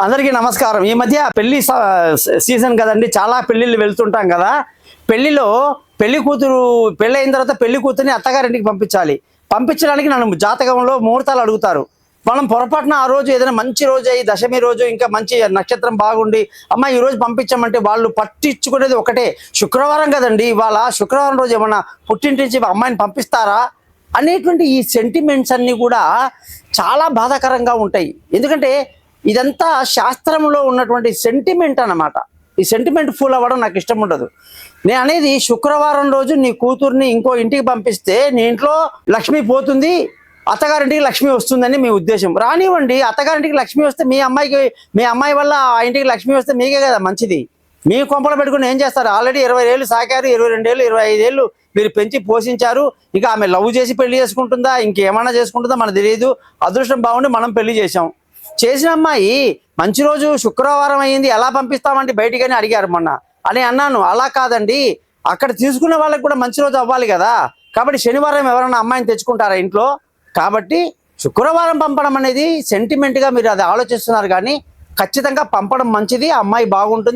అందరికీ నమస్కారం. ఈ మధ్య పెళ్లి సీజన్ కదండి, చాలా పెళ్లిళ్ళు వెళ్తుంటాం కదా. పెళ్లిలో పెళ్లి కూతురు పెళ్ళైన తర్వాత పెళ్లి కూతుర్ని అత్తగారింటికి పంపించాలి. పంపించడానికి నన్ను జాతకంలో ముహూర్తాలు అడుగుతారు. మనం పొరపాటున ఆ రోజు ఏదైనా మంచి రోజు అయ్యి దశమి రోజు ఇంకా మంచి నక్షత్రం బాగుండి అమ్మ ఈ రోజు పంపించామంటే వాళ్ళు పట్టించుకునేది ఒకటే, శుక్రవారం కదండి ఇవాళ, శుక్రవారం రోజు ఏమన్నా పుట్టింటి నుంచి అమ్మాయిని పంపిస్తారా అనేటువంటి ఈ సెంటిమెంట్స్ అన్నీ కూడా చాలా బాధాకరంగా ఉంటాయి. ఎందుకంటే ఇదంతా శాస్త్రంలో ఉన్నటువంటి సెంటిమెంట్ అన్నమాట. ఈ సెంటిమెంట్ ఫుల్ అవ్వడం నాకు ఇష్టం ఉండదు. నేను అనేది శుక్రవారం రోజు నీ కూతుర్ని ఇంకో ఇంటికి పంపిస్తే నీ ఇంట్లో లక్ష్మి పోతుంది, అత్తగారింటికి లక్ష్మి వస్తుందని మీ ఉద్దేశం. రానివ్వండి, అత్తగారింటికి లక్ష్మి వస్తే మీ అమ్మాయి వల్ల ఆ ఇంటికి లక్ష్మి వస్తే మీకే కదా మంచిది. మీ కొంపలు పెట్టుకుని ఏం చేస్తారు? ఆల్రెడీ 20 ఏళ్ళు సాకారు, 22 ఏళ్ళు 25 ఏళ్ళు మీరు పెంచి పోషించారు. ఇక ఆమె లవ్ చేసి పెళ్లి చేసుకుంటుందా ఇంకేమన్నా చేసుకుంటుందా మనకు తెలియదు. అదృష్టం బాగుండి మనం పెళ్లి చేసాం. చేసిన అమ్మాయి మంచి రోజు శుక్రవారం అయ్యింది ఎలా పంపిస్తామంటే బయటికని అడిగారు మొన్న అని అన్నాను. అలా కాదండి, అక్కడ తీసుకున్న వాళ్ళకి కూడా మంచి రోజు అవ్వాలి కదా. కాబట్టి శనివారం ఎవరైనా అమ్మాయిని తెచ్చుకుంటారా ఇంట్లో? కాబట్టి శుక్రవారం పంపడం అనేది సెంటిమెంట్గా మీరు అది ఆలోచిస్తున్నారు, కానీ ఖచ్చితంగా పంపడం మంచిది. అమ్మాయి బాగుంటుంది.